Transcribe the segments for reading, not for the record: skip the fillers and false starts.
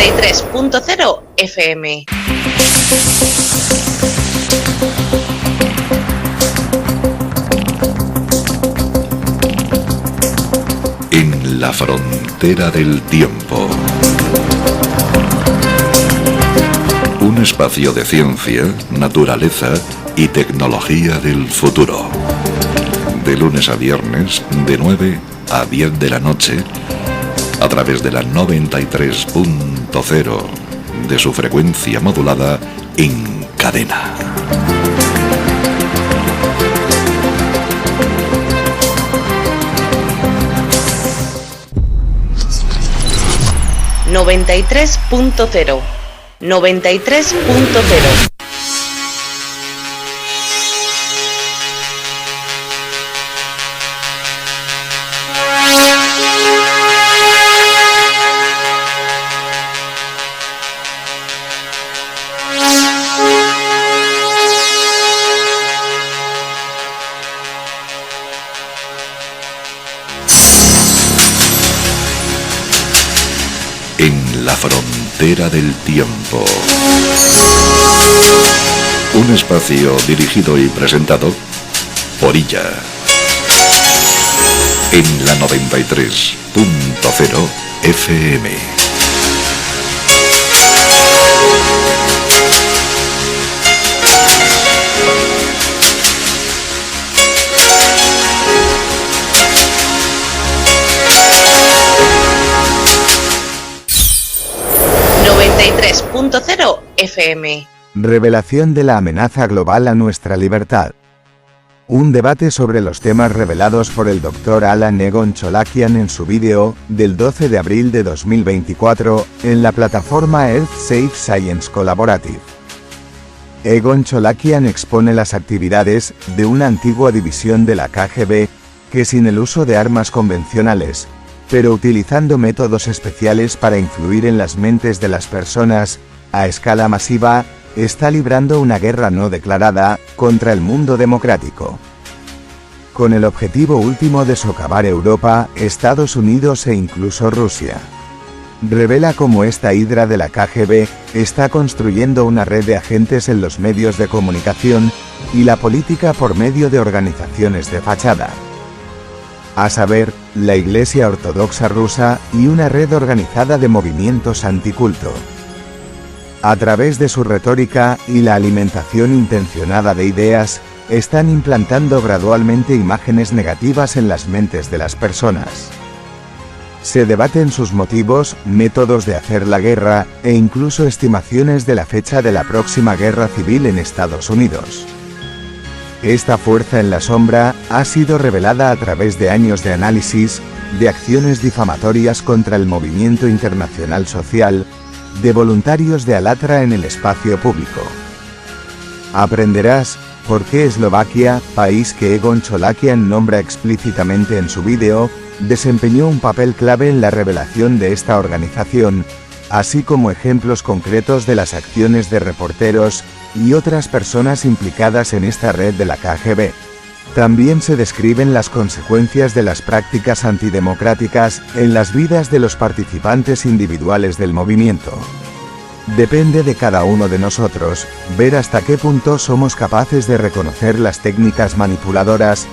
93.0 FM. En la frontera del tiempo. Un espacio de ciencia, naturaleza y tecnología del futuro. De lunes a viernes, de 9 a 10 de la noche, a través de la 93.0 de su frecuencia modulada en cadena. ...93.0... 93.0... En la frontera del tiempo. Un espacio dirigido y presentado por ella. En la 93.0 FM. .0 FM. Revelación de la amenaza global a nuestra libertad. Un debate sobre los temas revelados por el Dr. Alan Egon Cholakian en su vídeo, del 12 de abril de 2024, en la plataforma Earth Safe Science Collaborative. Egon Cholakian expone las actividades de una antigua división de la KGB, que sin el uso de armas convencionales, pero utilizando métodos especiales para influir en las mentes de las personas, a escala masiva, está librando una guerra no declarada, contra el mundo democrático. Con el objetivo último de socavar Europa, Estados Unidos e incluso Rusia. Revela cómo esta hidra de la KGB, está construyendo una red de agentes en los medios de comunicación, y la política por medio de organizaciones de fachada. A saber, la Iglesia Ortodoxa rusa y una red organizada de movimientos anticulto. A través de su retórica y la alimentación intencionada de ideas, están implantando gradualmente imágenes negativas en las mentes de las personas. Se debaten sus motivos, métodos de hacer la guerra, e incluso estimaciones de la fecha de la próxima guerra civil en Estados Unidos. Esta fuerza en la sombra ha sido revelada a través de años de análisis, de acciones difamatorias contra el movimiento internacional social, de voluntarios de Alatra en el espacio público. Aprenderás por qué Eslovaquia, país que Egon Cholakian nombra explícitamente en su vídeo, desempeñó un papel clave en la revelación de esta organización, así como ejemplos concretos de las acciones de reporteros y otras personas implicadas en esta red de la KGB. También se describen las consecuencias de las prácticas antidemocráticas en las vidas de los participantes individuales del movimiento. Depende de cada uno de nosotros, ver hasta qué punto somos capaces de reconocer las técnicas manipuladoras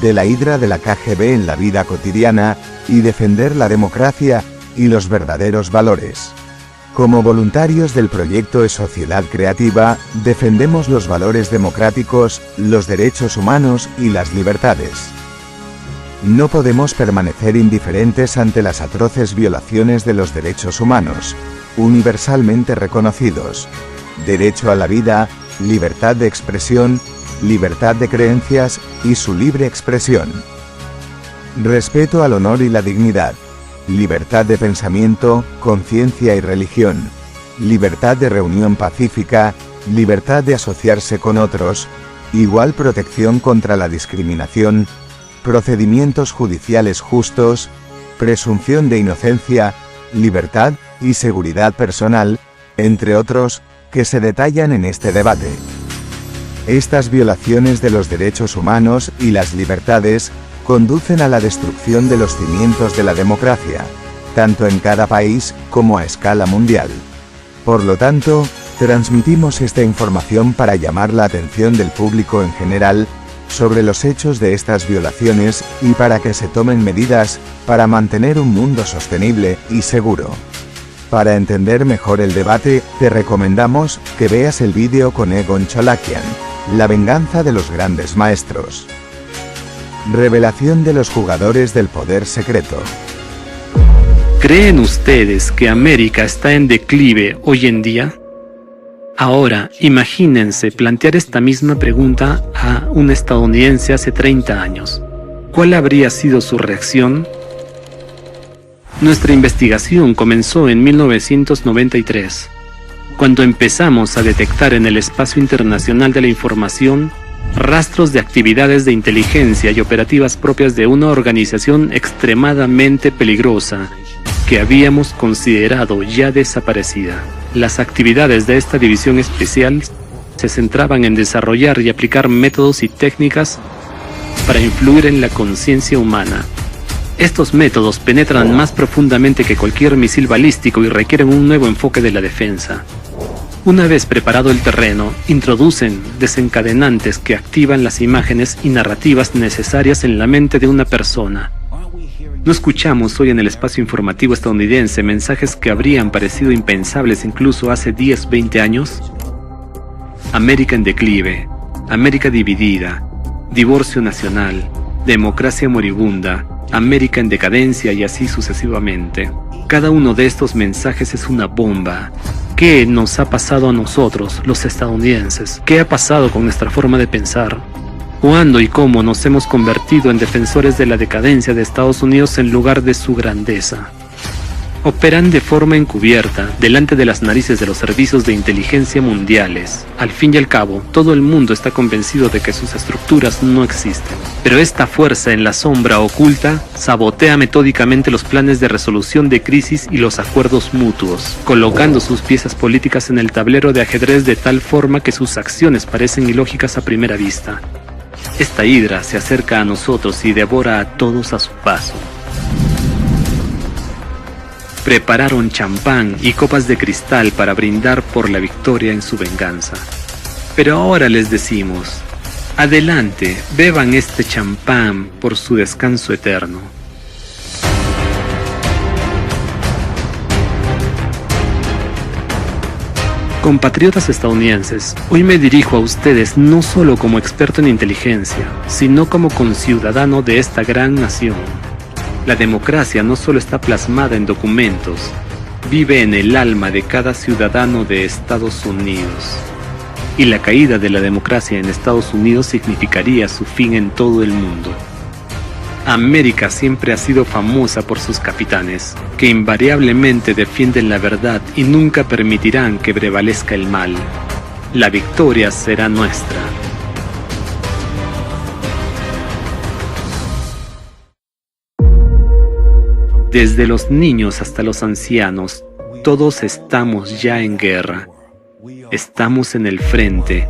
de la hidra de la KGB en la vida cotidiana, y defender la democracia y los verdaderos valores. Como voluntarios del proyecto de Sociedad Creativa, defendemos los valores democráticos, los derechos humanos y las libertades. No podemos permanecer indiferentes ante las atroces violaciones de los derechos humanos, universalmente reconocidos: derecho a la vida, libertad de expresión, libertad de creencias y su libre expresión. Respeto al honor y la dignidad. Libertad de pensamiento, conciencia y religión, libertad de reunión pacífica, libertad de asociarse con otros, igual protección contra la discriminación, procedimientos judiciales justos, presunción de inocencia, libertad y seguridad personal, entre otros, que se detallan en este debate. Estas violaciones de los derechos humanos y las libertades conducen a la destrucción de los cimientos de la democracia, tanto en cada país como a escala mundial. Por lo tanto, transmitimos esta información para llamar la atención del público en general sobre los hechos de estas violaciones y para que se tomen medidas para mantener un mundo sostenible y seguro. Para entender mejor el debate, te recomendamos que veas el vídeo con Egon Cholakian, La venganza de los grandes maestros. Revelación de los jugadores del poder secreto. ¿Creen ustedes que América está en declive hoy en día? Ahora, imagínense plantear esta misma pregunta a un estadounidense hace 30 años. ¿Cuál habría sido su reacción? Nuestra investigación comenzó en 1993, cuando empezamos a detectar en el espacio internacional de la información rastros de actividades de inteligencia y operativas propias de una organización extremadamente peligrosa que habíamos considerado ya desaparecida. Las actividades de esta división especial se centraban en desarrollar y aplicar métodos y técnicas para influir en la conciencia humana. Estos métodos penetran más profundamente que cualquier misil balístico y requieren un nuevo enfoque de la defensa. Una vez preparado el terreno, introducen desencadenantes que activan las imágenes y narrativas necesarias en la mente de una persona. ¿No escuchamos hoy en el espacio informativo estadounidense mensajes que habrían parecido impensables incluso hace 10, 20 años? América en declive, América dividida, divorcio nacional, democracia moribunda, América en decadencia y así sucesivamente. Cada uno de estos mensajes es una bomba. ¿Qué nos ha pasado a nosotros, los estadounidenses? ¿Qué ha pasado con nuestra forma de pensar? ¿Cuándo y cómo nos hemos convertido en defensores de la decadencia de Estados Unidos en lugar de su grandeza? Operan de forma encubierta, delante de las narices de los servicios de inteligencia mundiales. Al fin y al cabo, todo el mundo está convencido de que sus estructuras no existen. Pero esta fuerza en la sombra oculta sabotea metódicamente los planes de resolución de crisis y los acuerdos mutuos, colocando sus piezas políticas en el tablero de ajedrez de tal forma que sus acciones parecen ilógicas a primera vista. Esta hidra se acerca a nosotros y devora a todos a su paso. Prepararon champán y copas de cristal para brindar por la victoria en su venganza. Pero ahora les decimos, adelante, beban este champán por su descanso eterno. Compatriotas estadounidenses, hoy me dirijo a ustedes no solo como experto en inteligencia, sino como conciudadano de esta gran nación. La democracia no solo está plasmada en documentos, vive en el alma de cada ciudadano de Estados Unidos. Y la caída de la democracia en Estados Unidos significaría su fin en todo el mundo. América siempre ha sido famosa por sus capitanes, que invariablemente defienden la verdad y nunca permitirán que prevalezca el mal. La victoria será nuestra. Desde los niños hasta los ancianos, todos estamos ya en guerra. Estamos en el frente,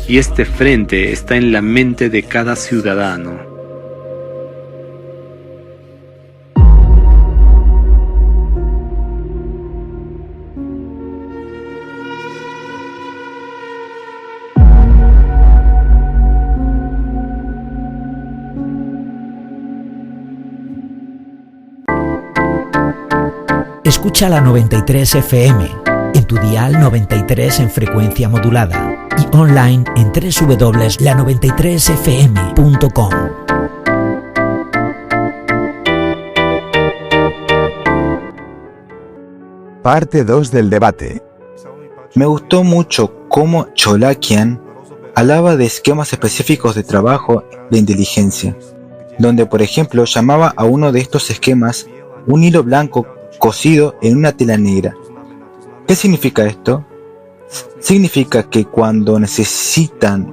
y este frente está en la mente de cada ciudadano. Escucha la 93 FM, en tu dial 93 en frecuencia modulada y online en www.la93fm.com. Parte 2 del debate. Me gustó mucho cómo Cholakian hablaba de esquemas específicos de trabajo de inteligencia, donde por ejemplo llamaba a uno de estos esquemas un hilo blanco cosido en una tela negra. ¿Qué significa esto? Significa que cuando necesitan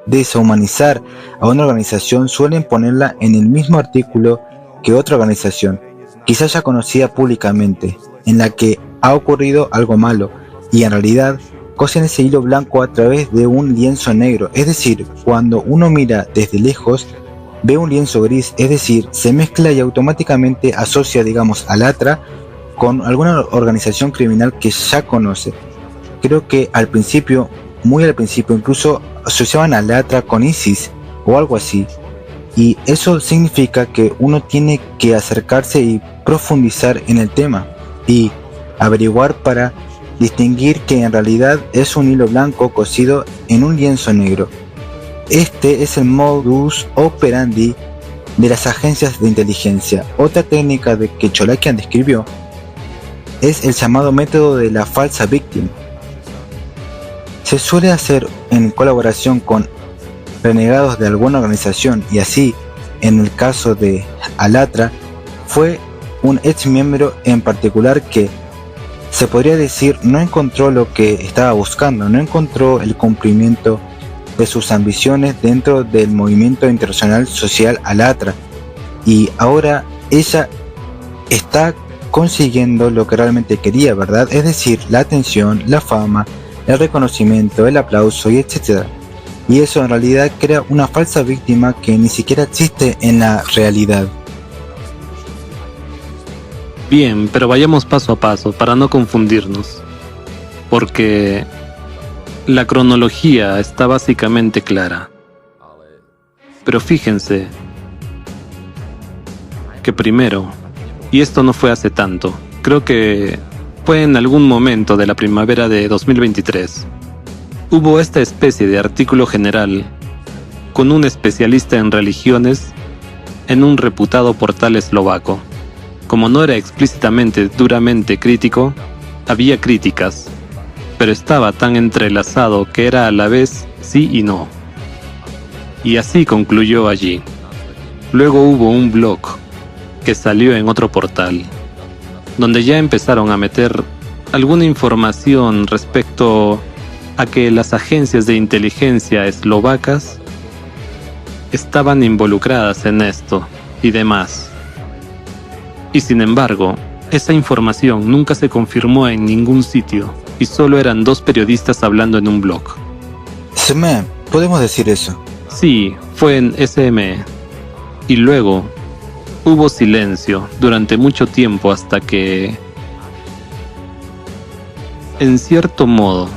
deshumanizar a una organización suelen ponerla en el mismo artículo que otra organización, quizás ya conocida públicamente, en la que ha ocurrido algo malo, y en realidad cosen ese hilo blanco a través de un lienzo negro. Es decir, cuando uno mira desde lejos, ve un lienzo gris, es decir, se mezcla y automáticamente asocia, digamos, a Alatra con alguna organización criminal que ya conoce. Creo que al principio, muy al principio, incluso asociaban a Alatra con ISIS o algo así. Y eso significa que uno tiene que acercarse y profundizar en el tema y averiguar para distinguir que en realidad es un hilo blanco cosido en un lienzo negro. Este es el modus operandi de las agencias de inteligencia. Otra técnica que Cholakian describió es el llamado método de la falsa víctima. Se suele hacer en colaboración con renegados de alguna organización, y así, en el caso de Alatra, fue un ex miembro en particular que se podría decir no encontró lo que estaba buscando, no encontró el cumplimiento de sus ambiciones dentro del movimiento internacional social Alatra, y ahora ella está consiguiendo lo que realmente quería, ¿verdad? Es decir, la atención, la fama, el reconocimiento, el aplauso y etc. Y eso en realidad crea una falsa víctima que ni siquiera existe en la realidad. Bien, pero vayamos paso a paso para no confundirnos, porque la cronología está básicamente clara. Pero fíjense que primero, y esto no fue hace tanto, creo que fue en algún momento de la primavera de 2023, hubo esta especie de artículo general con un especialista en religiones en un reputado portal eslovaco. Como no era explícitamente duramente crítico, había críticas, pero estaba tan entrelazado que era a la vez sí y no. Y así concluyó allí. Luego hubo un blog que salió en otro portal, donde ya empezaron a meter alguna información respecto a que las agencias de inteligencia eslovacas estaban involucradas en esto y demás. Y sin embargo, esa información nunca se confirmó en ningún sitio y solo eran dos periodistas hablando en un blog. SME, ¿podemos decir eso? Sí, fue en SME. Y luego hubo silencio durante mucho tiempo hasta que, en cierto modo,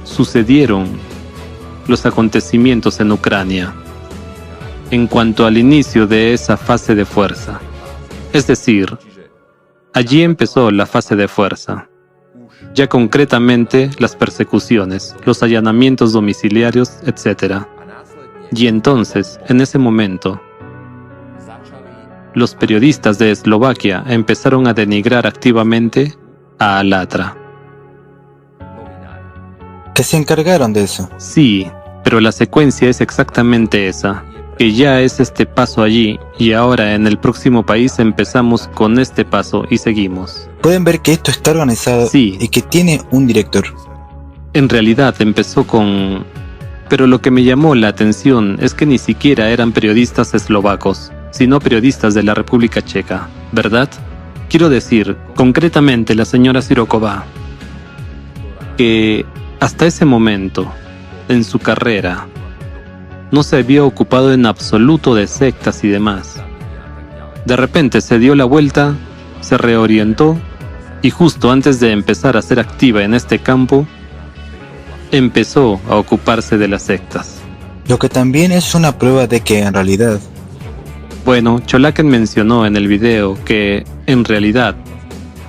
sucedieron los acontecimientos en Ucrania en cuanto al inicio de esa fase de fuerza. Es decir, allí empezó la fase de fuerza. Ya concretamente las persecuciones, los allanamientos domiciliarios, etc. Y entonces, en ese momento, los periodistas de Eslovaquia empezaron a denigrar activamente a Alatra. ¿Que se encargaron de eso? Sí, pero la secuencia es exactamente esa, que ya es este paso allí, y ahora en el próximo país empezamos con este paso y seguimos. Pueden ver que esto está organizado Sí. y que tiene un director. En realidad empezó con... Pero lo que me llamó la atención es que ni siquiera eran periodistas eslovacos, sino periodistas de la República Checa, ¿verdad? Quiero decir, concretamente la señora Sirokova, que hasta ese momento, en su carrera, no se había ocupado en absoluto de sectas y demás. De repente se dio la vuelta, se reorientó, y justo antes de empezar a ser activa en este campo, empezó a ocuparse de las sectas. Lo que también es una prueba de que en realidad... Bueno, Cholakian mencionó en el video que, en realidad,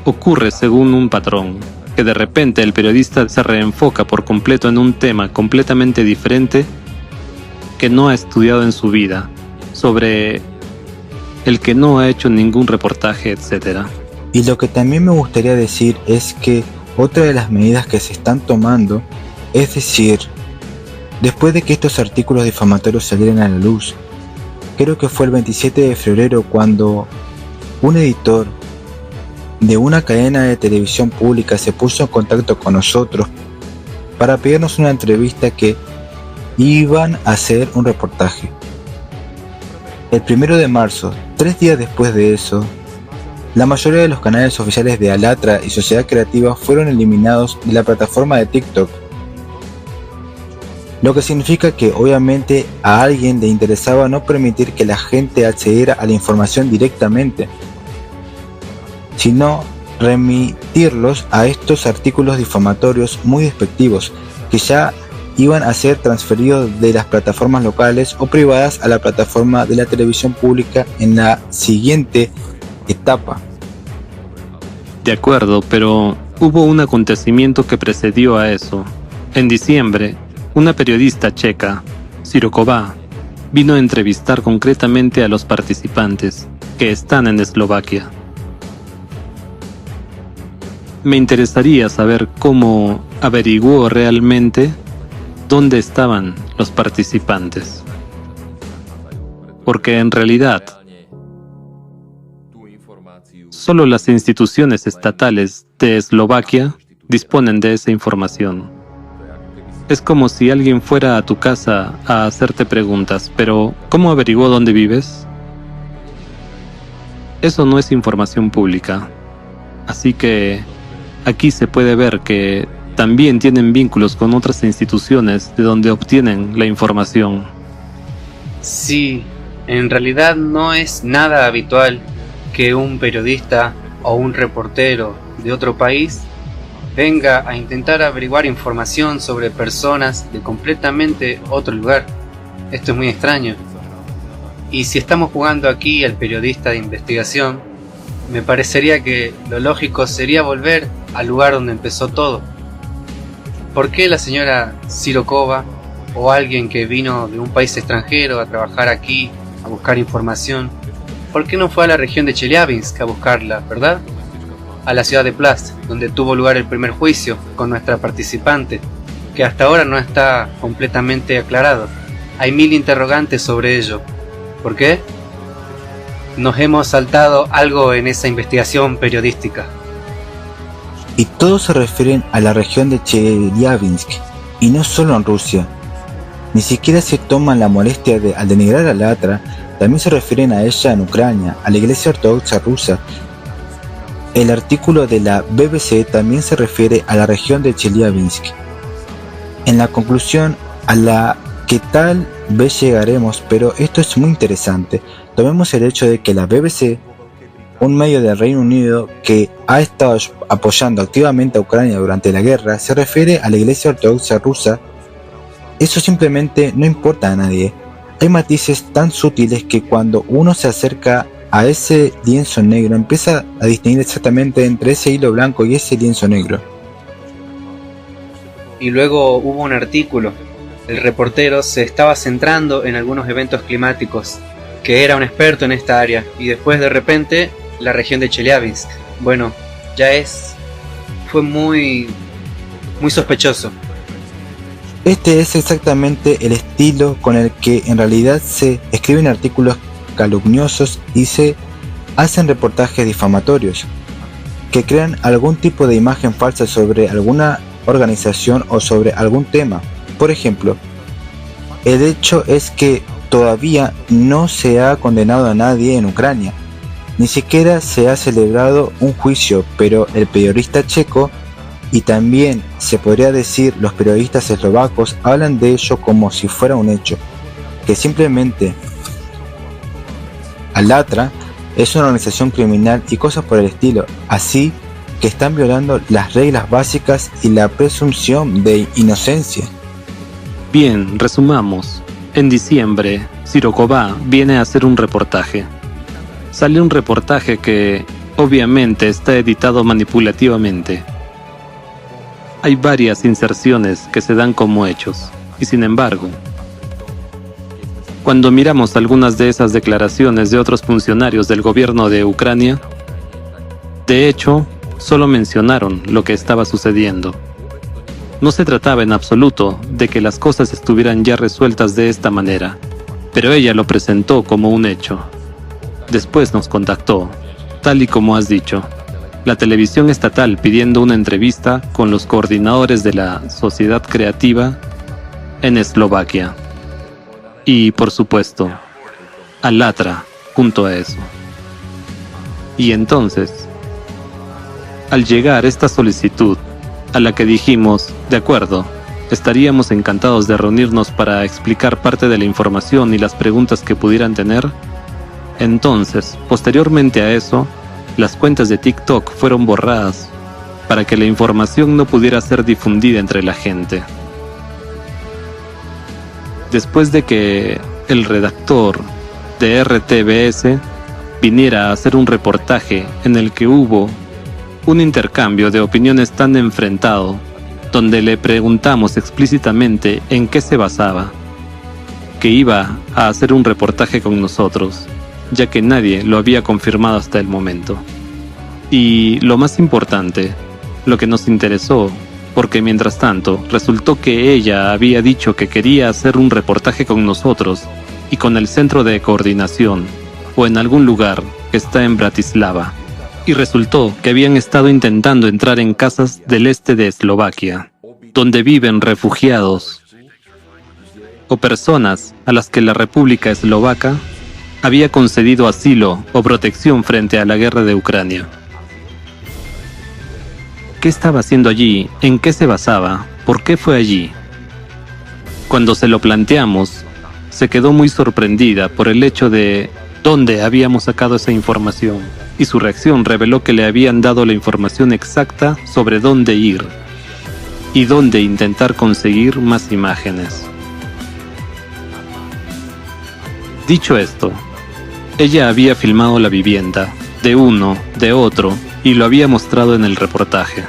ocurre según un patrón, que de repente el periodista se reenfoca por completo en un tema completamente diferente que no ha estudiado en su vida, sobre el que no ha hecho ningún reportaje, etc. Y lo que también me gustaría decir es que otra de las medidas que se están tomando, es decir, después de que estos artículos difamatorios salieran a la luz, creo que fue el 27 de febrero cuando un editor de una cadena de televisión pública se puso en contacto con nosotros para pedirnos una entrevista que iban a hacer un reportaje. El 1 de marzo, 3 días después de eso, la mayoría de los canales oficiales de Alatra y Sociedad Creativa fueron eliminados de la plataforma de TikTok. lo que significa que obviamente a alguien le interesaba no permitir que la gente accediera a la información directamente, sino remitirlos a estos artículos difamatorios muy despectivos que ya iban a ser transferidos de las plataformas locales o privadas a la plataforma de la televisión pública en la siguiente etapa. De acuerdo, pero hubo un acontecimiento que precedió a eso. En diciembre, una periodista checa, Sirokova, vino a entrevistar concretamente a los participantes que están en Eslovaquia. Me interesaría saber cómo averiguó realmente dónde estaban los participantes. Porque en realidad, solo las instituciones estatales de Eslovaquia disponen de esa información. Es como si alguien fuera a tu casa a hacerte preguntas, pero ¿cómo averiguó dónde vives? Eso no es información pública. Así que aquí se puede ver que también tienen vínculos con otras instituciones de donde obtienen la información. Sí, en realidad no es nada habitual que un periodista o un reportero de otro país venga a intentar averiguar información sobre personas de completamente otro lugar. Esto es muy extraño. Y si estamos jugando aquí al periodista de investigación, me parecería que lo lógico sería volver al lugar donde empezó todo. ¿Por qué la señora Sirokova o alguien que vino de un país extranjero a trabajar aquí, a buscar información, por qué no fue a la región de Chelyabinsk a buscarla, verdad? A la ciudad de Plast, donde tuvo lugar el primer juicio con nuestra participante, que hasta ahora no está completamente aclarado. Hay 1000 interrogantes sobre ello. ¿Por qué? Nos hemos saltado algo en esa investigación periodística. Y todos se refieren a la región de Chelyabinsk, y no solo en Rusia. Ni siquiera se toman la molestia de, al denigrar a Latra, también se refieren a ella en Ucrania, a la Iglesia Ortodoxa rusa. El artículo de la BBC también se refiere a la región de Chelyabinsk. En la conclusión, a la que tal vez llegaremos, pero esto es muy interesante. Tomemos el hecho de que la BBC, un medio del Reino Unido que ha estado apoyando activamente a Ucrania durante la guerra, se refiere a la Iglesia Ortodoxa rusa. Eso simplemente no importa a nadie. Hay matices tan sutiles que cuando uno se acerca a ese lienzo negro empieza a distinguir exactamente entre ese hilo blanco y ese lienzo negro. Y luego hubo un artículo. El reportero se estaba centrando en algunos eventos climáticos, que era un experto en esta área, y después de repente la región de Chelyabinsk. Bueno, fue muy sospechoso. Este es exactamente el estilo con el que en realidad se escriben artículos calumniosos y se hacen reportajes difamatorios, que crean algún tipo de imagen falsa sobre alguna organización o sobre algún tema. Por ejemplo, el hecho es que todavía no se ha condenado a nadie en Ucrania, ni siquiera se ha celebrado un juicio, pero el periodista checo y también se podría decir los periodistas eslovacos hablan de ello como si fuera un hecho, que simplemente Alatra es una organización criminal y cosas por el estilo, así que están violando las reglas básicas y la presunción de inocencia. Bien, resumamos. En diciembre, Sirokova viene a hacer un reportaje. Sale un reportaje que, obviamente, está editado manipulativamente. Hay varias inserciones que se dan como hechos, y sin embargo, cuando miramos algunas de esas declaraciones de otros funcionarios del gobierno de Ucrania, de hecho, solo mencionaron lo que estaba sucediendo. No se trataba en absoluto de que las cosas estuvieran ya resueltas de esta manera, pero ella lo presentó como un hecho. Después nos contactó, tal y como has dicho, la televisión estatal pidiendo una entrevista con los coordinadores de la sociedad creativa en Eslovaquia. Y, por supuesto, Alatra junto a eso. Y entonces, al llegar esta solicitud, a la que dijimos, de acuerdo, estaríamos encantados de reunirnos para explicar parte de la información y las preguntas que pudieran tener. Entonces, posteriormente a eso, las cuentas de TikTok fueron borradas para que la información no pudiera ser difundida entre la gente. Después de que el redactor de RTBS viniera a hacer un reportaje en el que hubo un intercambio de opiniones tan enfrentado, donde le preguntamos explícitamente en qué se basaba, que iba a hacer un reportaje con nosotros, ya que nadie lo había confirmado hasta el momento. Y lo más importante, lo que nos interesó, porque mientras tanto resultó que ella había dicho que quería hacer un reportaje con nosotros y con el centro de coordinación, o en algún lugar que está en Bratislava, y resultó que habían estado intentando entrar en casas del este de Eslovaquia, donde viven refugiados o personas a las que la República Eslovaca había concedido asilo o protección frente a la guerra de Ucrania. ¿Qué estaba haciendo allí? ¿En qué se basaba? ¿Por qué fue allí? Cuando se lo planteamos, se quedó muy sorprendida por el hecho de dónde habíamos sacado esa información, y su reacción reveló que le habían dado la información exacta sobre dónde ir y dónde intentar conseguir más imágenes. Dicho esto, ella había filmado la vivienda de uno, de otro, y lo había mostrado en el reportaje,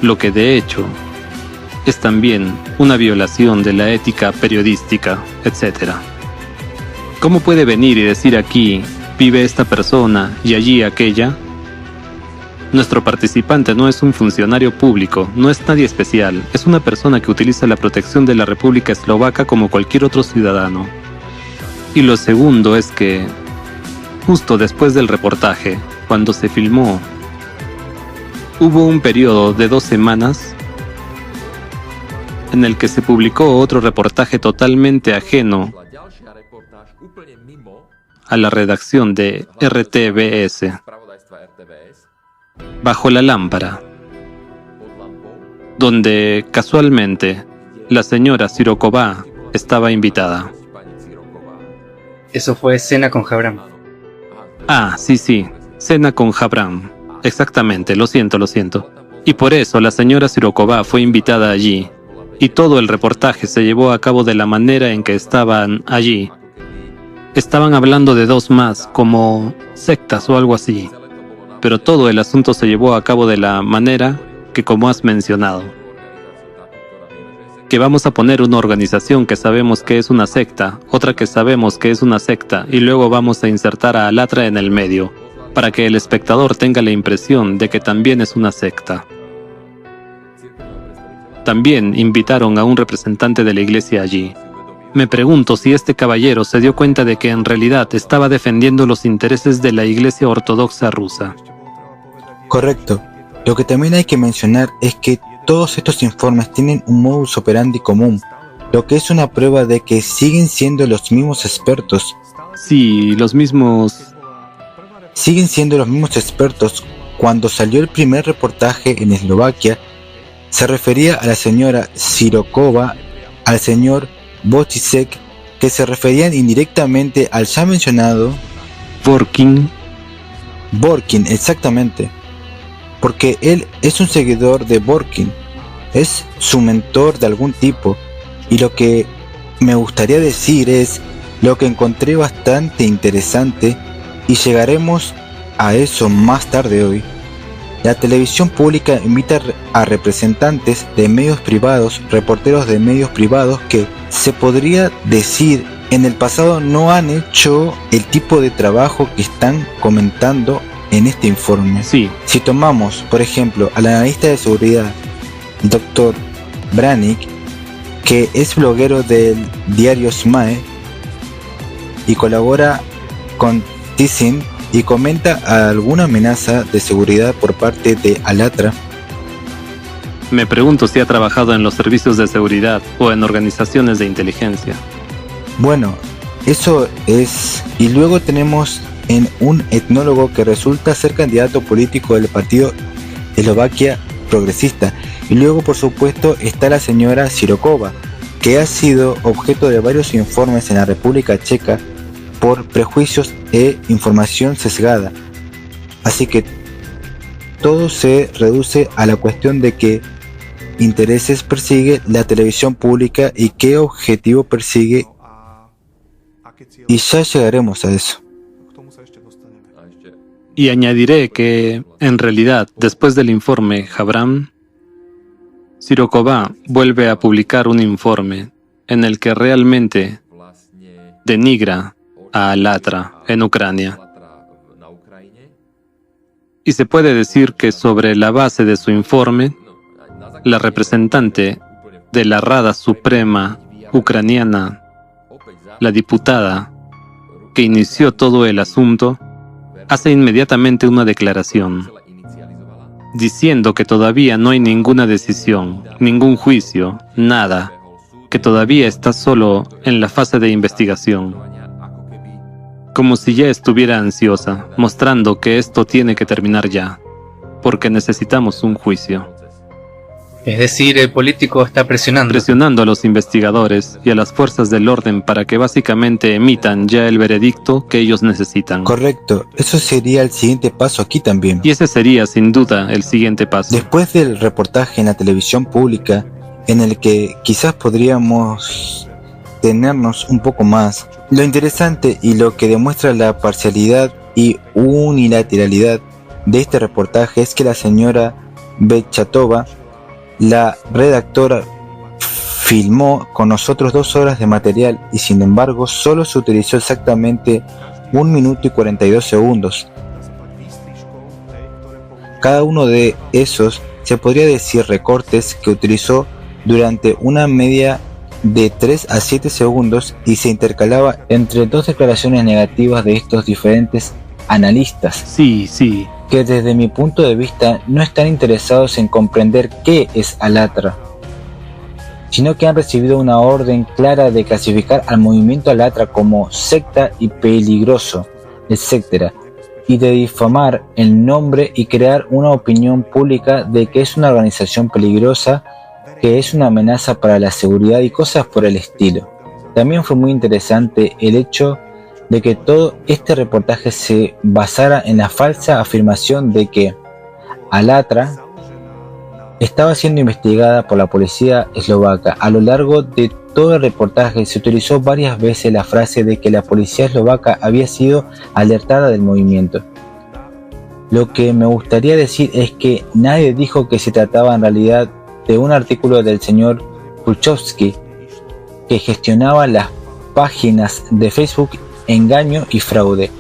lo que de hecho es también una violación de la ética periodística, etc. ¿Cómo puede venir y decir aquí vive esta persona y allí aquella? Nuestro participante no es un funcionario público, no es nadie especial, es una persona que utiliza la protección de la República Eslovaca como cualquier otro ciudadano. Y lo segundo es que, justo después del reportaje, cuando se filmó, hubo un periodo de 2 semanas en el que se publicó otro reportaje totalmente ajeno a la redacción de RTBS, Bajo la lámpara, donde casualmente la señora Siroková estaba invitada. Eso fue Cena con Jabram. Ah, sí, Cena con Jabram. Exactamente, lo siento. Y por eso la señora Siroková fue invitada allí, y todo el reportaje se llevó a cabo de la manera en que estaban allí. Estaban hablando de 2 más, como sectas o algo así, pero todo el asunto se llevó a cabo de la manera que como has mencionado. Que vamos a poner una organización que sabemos que es una secta, otra que sabemos que es una secta, y luego vamos a insertar a Alatra en el medio, para que el espectador tenga la impresión de que también es una secta. También invitaron a un representante de la iglesia allí. Me pregunto si este caballero se dio cuenta de que en realidad estaba defendiendo los intereses de la Iglesia Ortodoxa rusa. Correcto. Lo que también hay que mencionar es que todos estos informes tienen un modus operandi común, lo que es una prueba de que siguen siendo los mismos expertos. Sí, los mismos... Siguen siendo los mismos expertos. Cuando salió el primer reportaje en Eslovaquia, se refería a la señora Siroková, al señor Botisek, que se referían indirectamente al ya mencionado Borkin, exactamente, porque él es un seguidor de Borkin, es su mentor de algún tipo. Y lo que me gustaría decir es lo que encontré bastante interesante, y llegaremos a eso más tarde hoy. La televisión pública invita a representantes de medios privados, reporteros de medios privados que, se podría decir, en el pasado no han hecho el tipo de trabajo que están comentando en este informe. Sí. Si tomamos, por ejemplo, al analista de seguridad, Dr. Branik, que es bloguero del diario SMAE y colabora con Tizin, y comenta alguna amenaza de seguridad por parte de Alatra. Me pregunto si ha trabajado en los servicios de seguridad o en organizaciones de inteligencia. Bueno, eso es. Y luego tenemos en un etnólogo que resulta ser candidato político del partido Eslovaquia Progresista, Y luego, por supuesto, está la señora Sirokova, que ha sido objeto de varios informes en la República Checa por prejuicios e información sesgada. Así que todo se reduce a la cuestión de qué intereses persigue la televisión pública y qué objetivo persigue, y ya llegaremos a eso. Y añadiré que, en realidad, después del informe Habram, Sirokova vuelve a publicar un informe en el que realmente denigra a Alatra en Ucrania. Y se puede decir que sobre la base de su informe, la representante de la Rada Suprema ucraniana, la diputada que inició todo el asunto, hace inmediatamente una declaración, diciendo que todavía no hay ninguna decisión, ningún juicio, nada, que todavía está solo en la fase de investigación. Como si ya estuviera ansiosa, mostrando que esto tiene que terminar ya, porque necesitamos un juicio. Es decir, el político está presionando a los investigadores y a las fuerzas del orden para que básicamente emitan ya el veredicto que ellos necesitan. Correcto, eso sería el siguiente paso aquí también. Y ese sería sin duda el siguiente paso. Después del reportaje en la televisión pública, en el que quizás podríamos tenernos un poco más, lo interesante y lo que demuestra la parcialidad y unilateralidad de este reportaje es que la señora Bechatova, la redactora, filmó con nosotros 2 horas de material y sin embargo solo se utilizó exactamente 1 minuto y 42 segundos. Cada uno de esos se podría decir recortes que utilizó durante una media de 3 a 7 segundos y se intercalaba entre 2 declaraciones negativas de estos diferentes analistas. Sí. Que desde mi punto de vista no están interesados en comprender qué es Alatra, sino que han recibido una orden clara de clasificar al movimiento Alatra como secta y peligroso, etc., y de difamar el nombre y crear una opinión pública de que es una organización peligrosa, que es una amenaza para la seguridad y cosas por el estilo. También fue muy interesante el hecho de que todo este reportaje se basara en la falsa afirmación de que Alatra estaba siendo investigada por la policía eslovaca. A lo largo de todo el reportaje se utilizó varias veces la frase de que la policía eslovaca había sido alertada del movimiento. Lo que me gustaría decir es que nadie dijo que se trataba en realidad de un artículo del señor Pulchovsky, que gestionaba las páginas de Facebook engaño y fraude.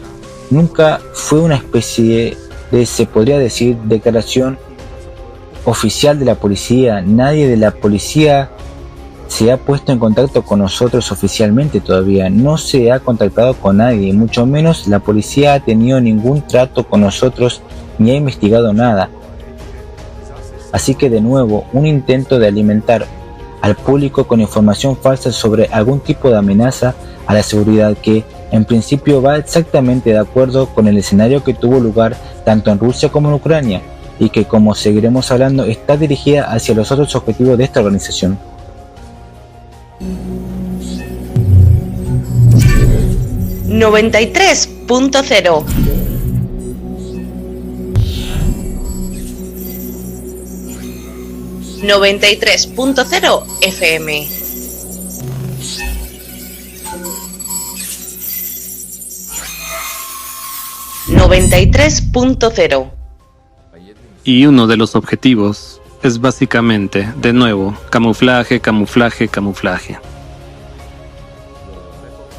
Nunca fue una especie de, se podría decir, declaración oficial de la policía. Nadie de la policía se ha puesto en contacto con nosotros oficialmente todavía. No se ha contactado con nadie, mucho menos la policía ha tenido ningún trato con nosotros ni ha investigado nada. Así que de nuevo, un intento de alimentar al público con información falsa sobre algún tipo de amenaza a la seguridad que en principio va exactamente de acuerdo con el escenario que tuvo lugar tanto en Rusia como en Ucrania y que, como seguiremos hablando, está dirigida hacia los otros objetivos de esta organización. ...93.0 93.0 FM. ...93.0. Y uno de los objetivos es básicamente, de nuevo, camuflaje.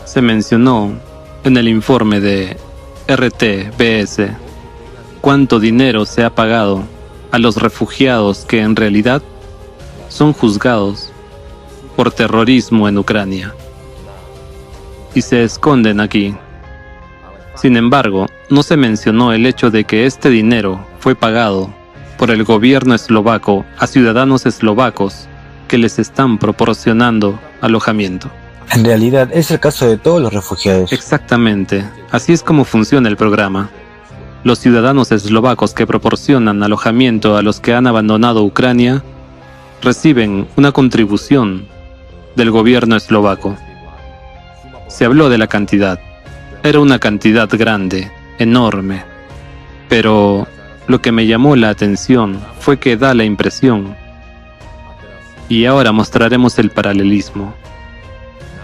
Se mencionó en el informe de RTBS cuánto dinero se ha pagado a los refugiados que en realidad son juzgados por terrorismo en Ucrania y se esconden aquí. Sin embargo, no se mencionó el hecho de que este dinero fue pagado por el gobierno eslovaco a ciudadanos eslovacos que les están proporcionando alojamiento. En realidad es el caso de todos los refugiados. Exactamente, así es como funciona el programa. Los ciudadanos eslovacos que proporcionan alojamiento a los que han abandonado Ucrania reciben una contribución del gobierno eslovaco. Se habló de la cantidad. Era una cantidad grande, enorme. Pero lo que me llamó la atención fue que da la impresión, y ahora mostraremos el paralelismo,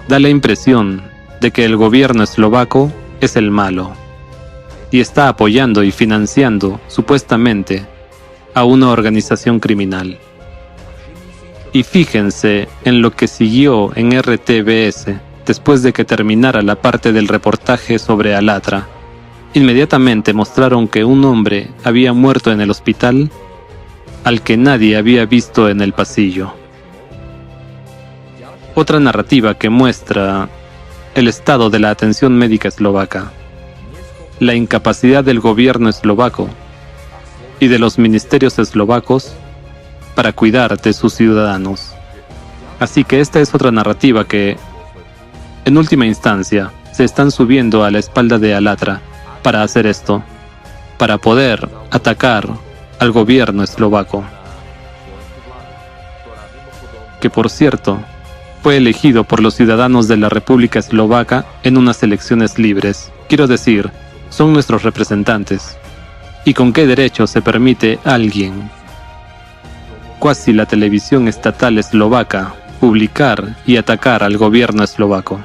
da la impresión de que el gobierno eslovaco es el malo, y está apoyando y financiando, supuestamente, a una organización criminal. Y fíjense en lo que siguió en RTBS después de que terminara la parte del reportaje sobre Alatra. Inmediatamente mostraron que un hombre había muerto en el hospital al que nadie había visto en el pasillo. Otra narrativa que muestra el estado de la atención médica eslovaca, la incapacidad del gobierno eslovaco y de los ministerios eslovacos para cuidar de sus ciudadanos. Así que esta es otra narrativa que, en última instancia, se están subiendo a la espalda de Alatra para hacer esto, para poder atacar al gobierno eslovaco, que por cierto, fue elegido por los ciudadanos de la República Eslovaca en unas elecciones libres. Quiero decir, son nuestros representantes. ¿Y con qué derecho se permite a alguien, cuasi la televisión estatal eslovaca, publicar y atacar al gobierno eslovaco?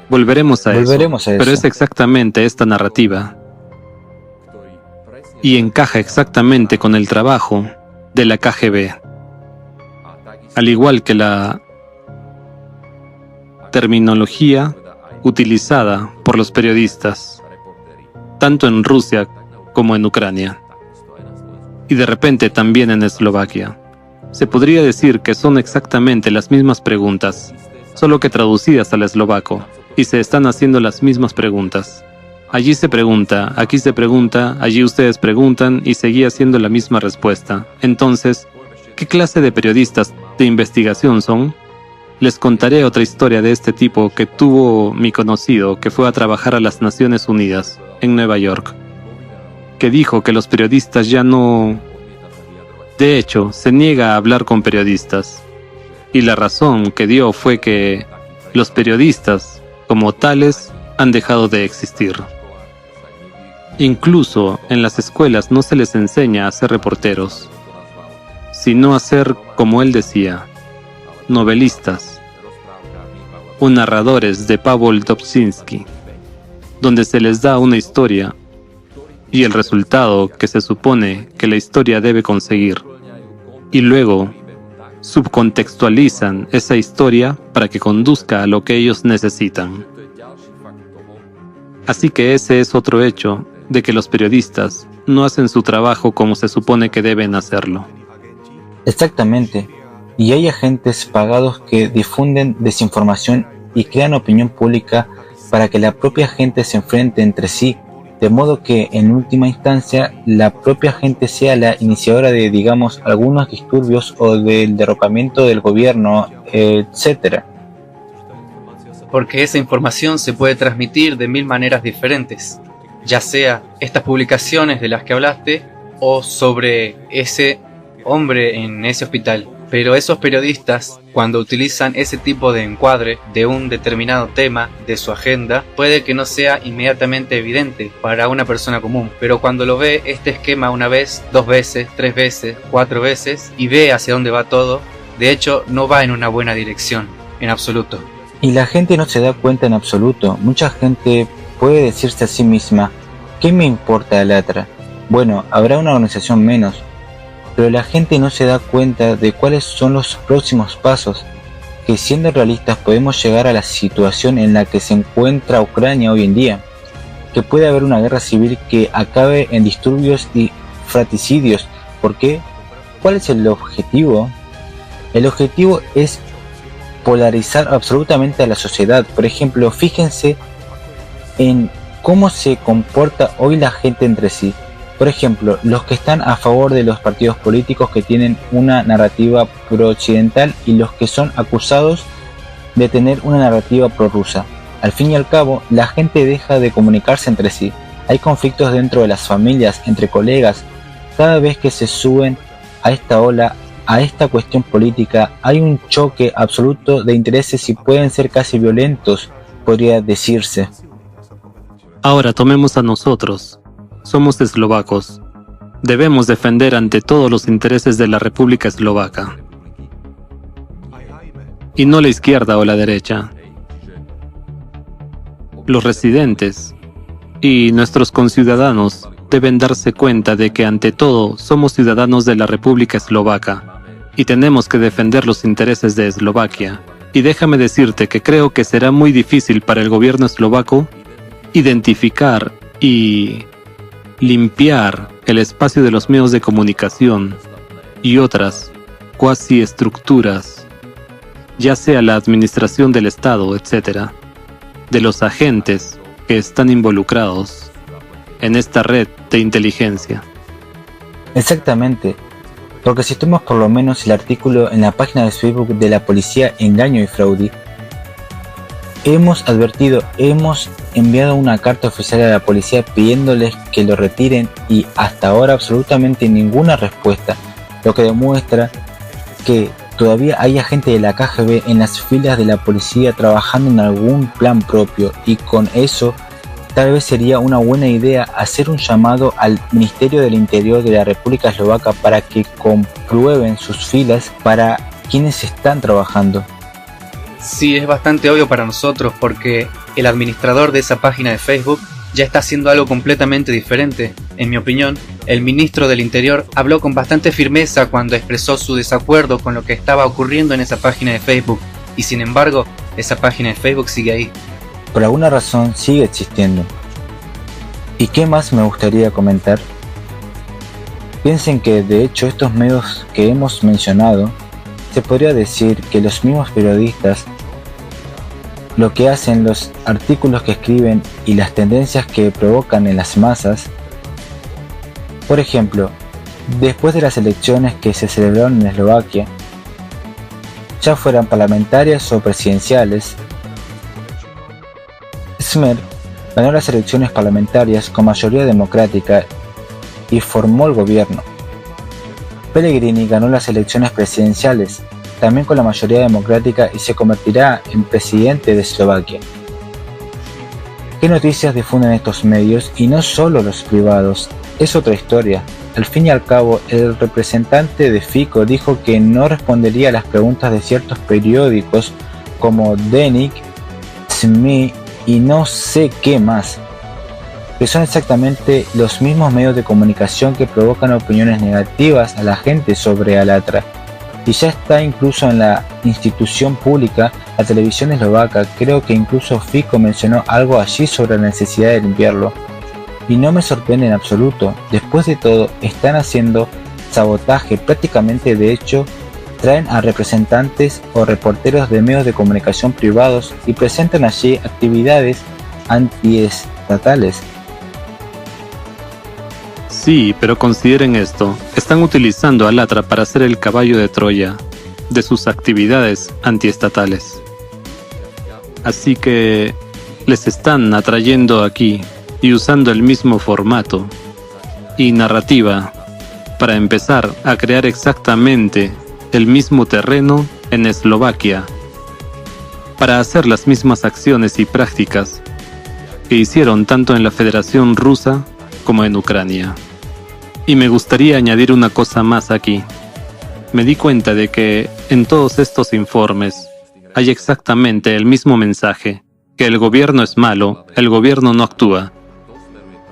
Volveremos a eso, pero es exactamente esta narrativa. Y encaja exactamente con el trabajo de la KGB. Al igual que la terminología utilizada por los periodistas, tanto en Rusia como en Ucrania, y de repente también en Eslovaquia. Se podría decir que son exactamente las mismas preguntas, solo que traducidas al eslovaco, y se están haciendo las mismas preguntas. Allí se pregunta, aquí se pregunta, allí ustedes preguntan, y seguía siendo la misma respuesta. Entonces, ¿qué clase de periodistas de investigación son? Les contaré otra historia de este tipo que tuvo mi conocido que fue a trabajar a las Naciones Unidas, en Nueva York, que dijo que los periodistas ya no... De hecho, se niega a hablar con periodistas. Y la razón que dio fue que los periodistas, como tales, han dejado de existir. Incluso en las escuelas no se les enseña a ser reporteros, sino a ser, como él decía, novelistas o narradores de Pavol Dobzhinsky, donde se les da una historia y el resultado que se supone que la historia debe conseguir, y luego subcontextualizan esa historia para que conduzca a lo que ellos necesitan. Así que ese es otro hecho de que los periodistas no hacen su trabajo como se supone que deben hacerlo. Exactamente. Y hay agentes pagados que difunden desinformación y crean opinión pública para que la propia gente se enfrente entre sí, de modo que en última instancia la propia gente sea la iniciadora de, digamos, algunos disturbios o del derrocamiento del gobierno, etc. Porque esa información se puede transmitir de 1000 maneras diferentes, ya sea estas publicaciones de las que hablaste o sobre ese hombre en ese hospital. Pero esos periodistas, cuando utilizan ese tipo de encuadre de un determinado tema de su agenda, puede que no sea inmediatamente evidente para una persona común, pero cuando lo ve este esquema una vez, 2 veces, 3 veces, 4 veces y ve hacia dónde va todo, de hecho no va en una buena dirección, en absoluto. Y la gente no se da cuenta en absoluto. Mucha gente puede decirse a sí misma, ¿qué me importa Alatra? Bueno, habrá una organización menos. Pero la gente no se da cuenta de cuáles son los próximos pasos, que siendo realistas podemos llegar a la situación en la que se encuentra Ucrania hoy en día, que puede haber una guerra civil que acabe en disturbios y fratricidios. ¿Por qué? ¿Cuál es el objetivo? El objetivo es polarizar absolutamente a la sociedad. Por ejemplo, fíjense en cómo se comporta hoy la gente entre sí. Por ejemplo, los que están a favor de los partidos políticos que tienen una narrativa pro-occidental y los que son acusados de tener una narrativa prorrusa. Al fin y al cabo, la gente deja de comunicarse entre sí. Hay conflictos dentro de las familias, entre colegas, cada vez que se suben a esta ola, a esta cuestión política, hay un choque absoluto de intereses y pueden ser casi violentos, podría decirse. Ahora tomemos a nosotros. Somos eslovacos. Debemos defender ante todo los intereses de la República Eslovaca. Y no la izquierda o la derecha. Los residentes y nuestros conciudadanos deben darse cuenta de que ante todo somos ciudadanos de la República Eslovaca y tenemos que defender los intereses de Eslovaquia. Y déjame decirte que creo que será muy difícil para el gobierno eslovaco identificar y limpiar el espacio de los medios de comunicación y otras cuasi estructuras, ya sea la administración del Estado, etc., de los agentes que están involucrados en esta red de inteligencia. Exactamente, porque si tomas por lo menos el artículo en la página de Facebook de la policía Engaño y Fraude, hemos enviado una carta oficial a la policía pidiéndoles que lo retiren y hasta ahora absolutamente ninguna respuesta, lo que demuestra que todavía hay agentes de la KGB en las filas de la policía trabajando en algún plan propio, y con eso tal vez sería una buena idea hacer un llamado al Ministerio del Interior de la República Eslovaca para que comprueben sus filas para quienes están trabajando. Sí, es bastante obvio para nosotros porque el administrador de esa página de Facebook ya está haciendo algo completamente diferente. En mi opinión, el ministro del Interior habló con bastante firmeza cuando expresó su desacuerdo con lo que estaba ocurriendo en esa página de Facebook, y sin embargo, esa página de Facebook sigue ahí. Por alguna razón sigue existiendo. ¿Y qué más me gustaría comentar? Piensen que de hecho estos medios que hemos mencionado, se podría decir que los mismos periodistas, lo que hacen, los artículos que escriben y las tendencias que provocan en las masas. Por ejemplo, después de las elecciones que se celebraron en Eslovaquia, ya fueran parlamentarias o presidenciales, Smer ganó las elecciones parlamentarias con mayoría democrática y formó el gobierno. Pellegrini ganó las elecciones presidenciales, también con la mayoría democrática, y se convertirá en presidente de Eslovaquia. ¿Qué noticias difunden estos medios? Y no solo los privados, es otra historia. Al fin y al cabo, el representante de Fico dijo que no respondería a las preguntas de ciertos periódicos como Denik, SMI y no sé qué más, que son exactamente los mismos medios de comunicación que provocan opiniones negativas a la gente sobre Alatra. Y ya está incluso en la institución pública, la televisión eslovaca. Creo que incluso Fico mencionó algo allí sobre la necesidad de limpiarlo. Y no me sorprende en absoluto. Después de todo, están haciendo sabotaje prácticamente. De hecho, traen a representantes o reporteros de medios de comunicación privados y presentan allí actividades antiestatales. Sí, pero consideren esto. Están utilizando a Alatra para ser el caballo de Troya de sus actividades antiestatales. Así que les están atrayendo aquí y usando el mismo formato y narrativa para empezar a crear exactamente el mismo terreno en Eslovaquia, para hacer las mismas acciones y prácticas que hicieron tanto en la Federación Rusa como en Ucrania. Y me gustaría añadir una cosa más aquí. Me di cuenta de que en todos estos informes hay exactamente el mismo mensaje, que el gobierno es malo, el gobierno no actúa.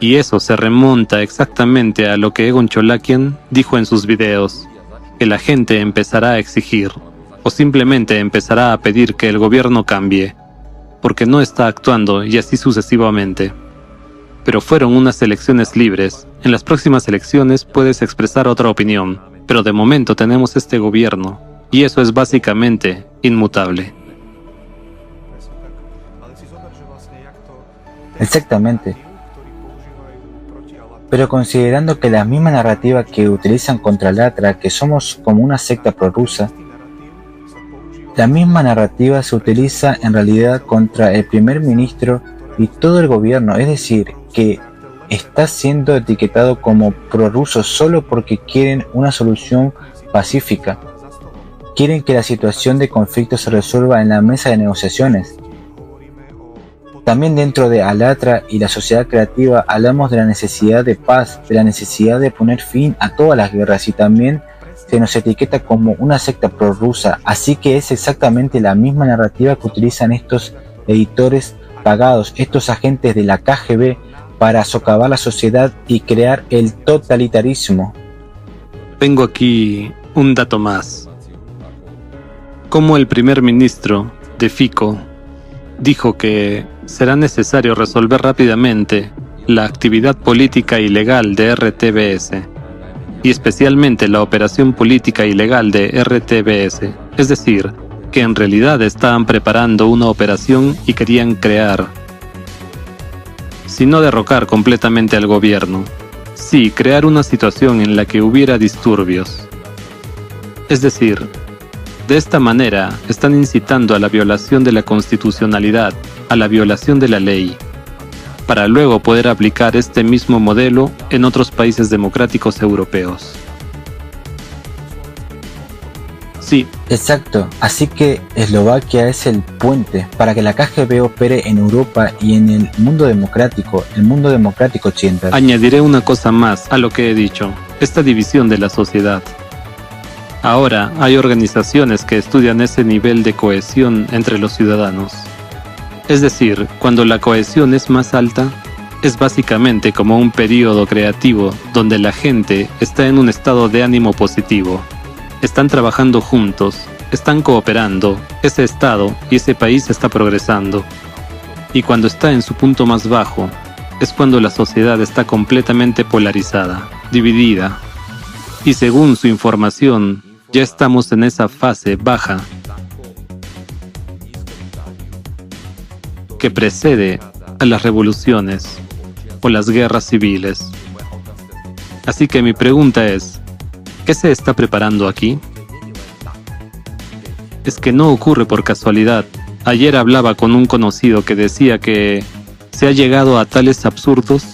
Y eso se remonta exactamente a lo que Egon Cholakian dijo en sus videos, que la gente empezará a exigir, o simplemente empezará a pedir que el gobierno cambie, porque no está actuando, y así sucesivamente. Pero fueron unas elecciones libres. En las próximas elecciones puedes expresar otra opinión, pero de momento tenemos este gobierno, y eso es básicamente inmutable. Exactamente. Pero considerando que la misma narrativa que utilizan contra Alatra, que somos como una secta prorrusa, la misma narrativa se utiliza en realidad contra el primer ministro y todo el gobierno, es decir, que está siendo etiquetado como prorruso solo porque quieren una solución pacífica. Quieren que la situación de conflicto se resuelva en la mesa de negociaciones. También dentro de Alatra y la sociedad creativa hablamos de la necesidad de paz, de la necesidad de poner fin a todas las guerras, y también se nos etiqueta como una secta prorrusa, así que es exactamente la misma narrativa que utilizan estos editores pagados, estos agentes de la KGB, para socavar la sociedad y crear el totalitarismo. Tengo aquí un dato más. Como el primer ministro de Fico dijo que será necesario resolver rápidamente la actividad política ilegal de RTBS, y especialmente la operación política ilegal de RTBS, es decir, que en realidad estaban preparando una operación y querían crear, si no derrocar completamente al gobierno, sí crear una situación en la que hubiera disturbios. Es decir, de esta manera están incitando a la violación de la constitucionalidad, a la violación de la ley, para luego poder aplicar este mismo modelo en otros países democráticos europeos. Sí. Exacto, así que Eslovaquia es el puente para que la KGB opere en Europa y en el mundo democrático occidental. Añadiré una cosa más a lo que he dicho, esta división de la sociedad. Ahora hay organizaciones que estudian ese nivel de cohesión entre los ciudadanos. Es decir, cuando la cohesión es más alta, es básicamente como un periodo creativo donde la gente está en un estado de ánimo positivo. Están trabajando juntos, están cooperando, ese estado y ese país está progresando. Y cuando está en su punto más bajo, es cuando la sociedad está completamente polarizada, dividida. Y según su información, ya estamos en esa fase baja que precede a las revoluciones o las guerras civiles. Así que mi pregunta es, ¿qué se está preparando aquí? Es que no ocurre por casualidad. Ayer hablaba con un conocido que decía que se ha llegado a tales absurdos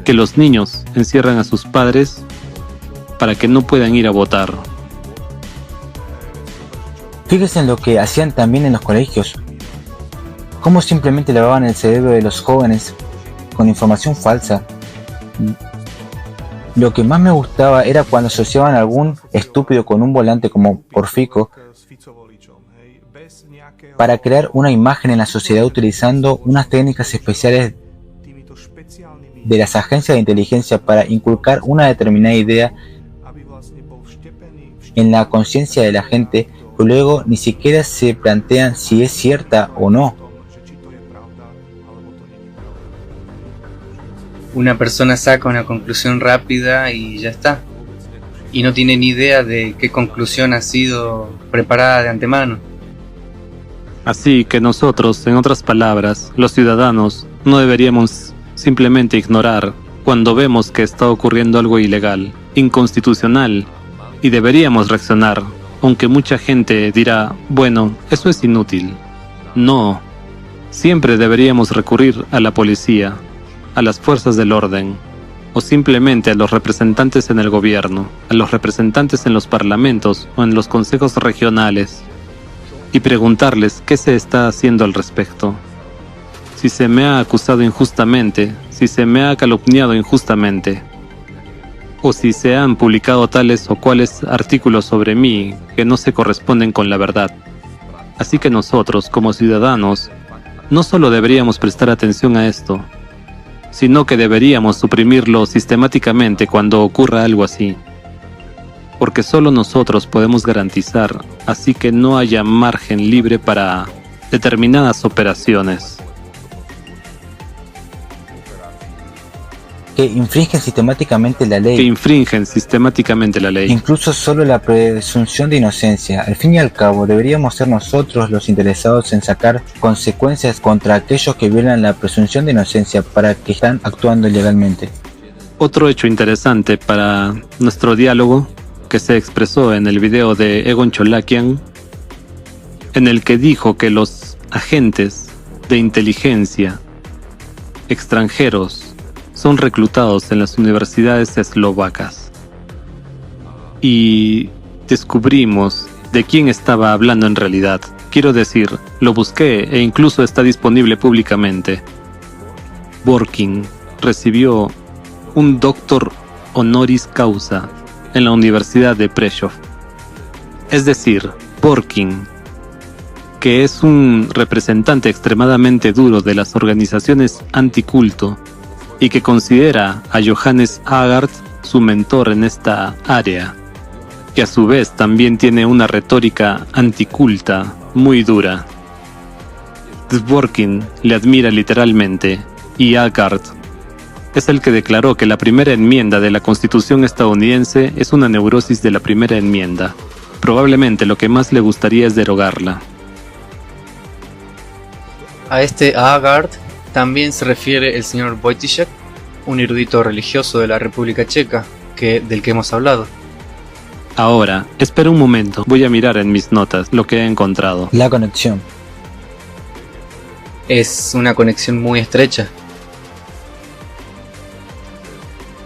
que los niños encierran a sus padres para que no puedan ir a votar. Fíjense en lo que hacían también en los colegios. Cómo simplemente lavaban el cerebro de los jóvenes con información falsa. Lo que más me gustaba era cuando asociaban a algún estúpido con un volante como por Fico para crear una imagen en la sociedad utilizando unas técnicas especiales de las agencias de inteligencia para inculcar una determinada idea en la conciencia de la gente, que luego ni siquiera se plantean si es cierta o no. Una persona saca una conclusión rápida y ya está. Y no tiene ni idea de qué conclusión ha sido preparada de antemano. Así que nosotros, en otras palabras, los ciudadanos, no deberíamos simplemente ignorar cuando vemos que está ocurriendo algo ilegal, inconstitucional, y deberíamos reaccionar, aunque mucha gente dirá, bueno, eso es inútil. No, siempre deberíamos recurrir a la policía, a las fuerzas del orden, o simplemente a los representantes en el gobierno, a los representantes en los parlamentos o en los consejos regionales, y preguntarles qué se está haciendo al respecto. Si se me ha acusado injustamente, si se me ha calumniado injustamente, o si se han publicado tales o cuales artículos sobre mí que no se corresponden con la verdad. Así que nosotros, como ciudadanos, no solo deberíamos prestar atención a esto, sino que deberíamos suprimirlo sistemáticamente cuando ocurra algo así. Porque solo nosotros podemos garantizar así que no haya margen libre para determinadas operaciones. Que infringen sistemáticamente la ley. Incluso solo la presunción de inocencia. Al fin y al cabo, deberíamos ser nosotros los interesados en sacar consecuencias contra aquellos que violan la presunción de inocencia para que están actuando ilegalmente. Otro hecho interesante para nuestro diálogo, que se expresó en el video de Egon Cholakian, en el que dijo que los agentes de inteligencia extranjeros son reclutados en las universidades eslovacas. Y descubrimos de quién estaba hablando en realidad. Quiero decir, lo busqué e incluso está disponible públicamente. Dworkin recibió un doctor honoris causa en la Universidad de Prešov. Es decir, Dworkin, que es un representante extremadamente duro de las organizaciones anticulto y que considera a Johannes Aagaard su mentor en esta área, que a su vez también tiene una retórica anticulta muy dura. Dworkin le admira literalmente, y Aagaard es el que declaró que la primera enmienda de la Constitución estadounidense es una neurosis de la primera enmienda. Probablemente lo que más le gustaría es derogarla. A este Aagaard también se refiere el señor Wojciech, un erudito religioso de la República Checa, del que hemos hablado. Ahora, espera un momento, voy a mirar en mis notas lo que he encontrado. La conexión. Es una conexión muy estrecha.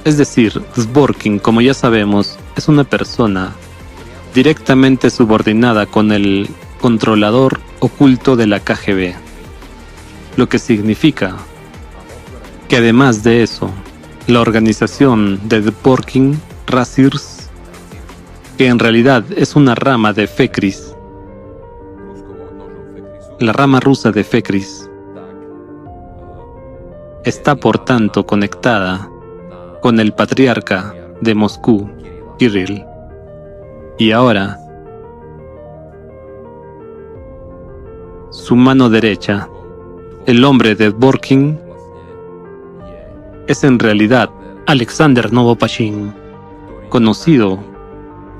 Es decir, Dworkin, como ya sabemos, es una persona directamente subordinada con el controlador oculto de la KGB. Lo que significa que además de eso, la organización de Dworkin, Razirs, que en realidad es una rama de Fekris, la rama rusa de Fekris, está por tanto conectada con el patriarca de Moscú, Kirill. Y ahora, su mano derecha, el hombre de Dworkin, es en realidad Alexander Novopashin, conocido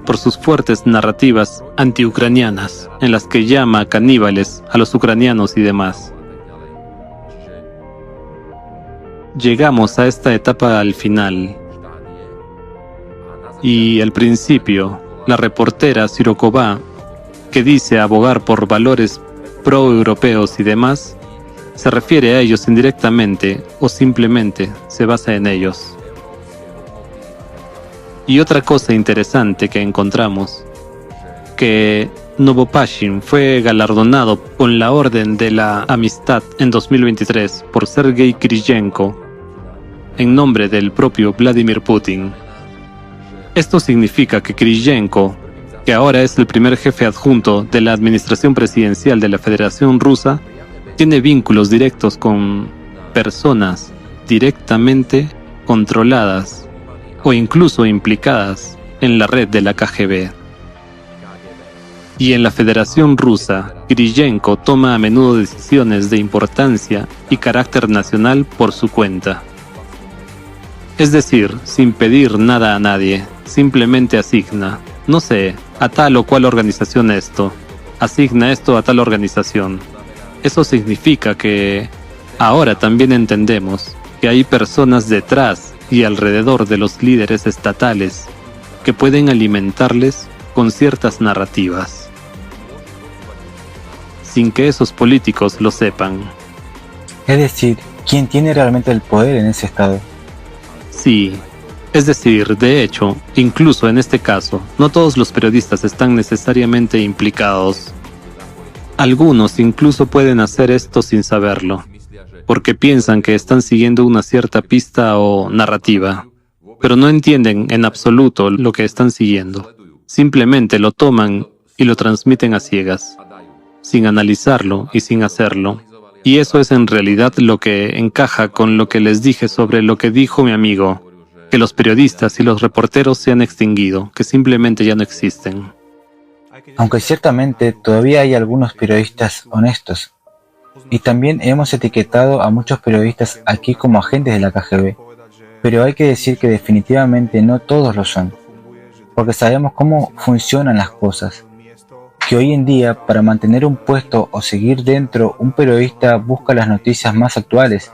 por sus fuertes narrativas antiucranianas en las que llama caníbales a los ucranianos y demás. Llegamos a esta etapa al final. Y al principio, la reportera Sirokova, que dice abogar por valores pro-europeos y demás, se refiere a ellos indirectamente o simplemente se basa en ellos. Y otra cosa interesante que encontramos, que Novopashin fue galardonado con la Orden de la Amistad en 2023 por Sergei Kirillenko, en nombre del propio Vladimir Putin. Esto significa que Kirillenko, que ahora es el primer jefe adjunto de la administración presidencial de la Federación Rusa, tiene vínculos directos con personas directamente controladas o incluso implicadas en la red de la KGB. Y en la Federación Rusa, Kirillenko toma a menudo decisiones de importancia y carácter nacional por su cuenta. Es decir, sin pedir nada a nadie, simplemente asigna, no sé, a tal o cual organización esto, asigna esto a tal organización. Eso significa que ahora también entendemos que hay personas detrás y alrededor de los líderes estatales que pueden alimentarles con ciertas narrativas, sin que esos políticos lo sepan. Es decir, ¿quién tiene realmente el poder en ese estado? Sí, es decir, de hecho, incluso en este caso, no todos los periodistas están necesariamente implicados. Algunos incluso pueden hacer esto sin saberlo, porque piensan que están siguiendo una cierta pista o narrativa, pero no entienden en absoluto lo que están siguiendo. Simplemente lo toman y lo transmiten a ciegas, sin analizarlo y sin hacerlo. Y eso es en realidad lo que encaja con lo que les dije sobre lo que dijo mi amigo, que los periodistas y los reporteros se han extinguido, que simplemente ya no existen. Aunque ciertamente todavía hay algunos periodistas honestos, y también hemos etiquetado a muchos periodistas aquí como agentes de la KGB, pero hay que decir que definitivamente no todos lo son, porque sabemos cómo funcionan las cosas, que hoy en día para mantener un puesto o seguir dentro, un periodista busca las noticias más actuales,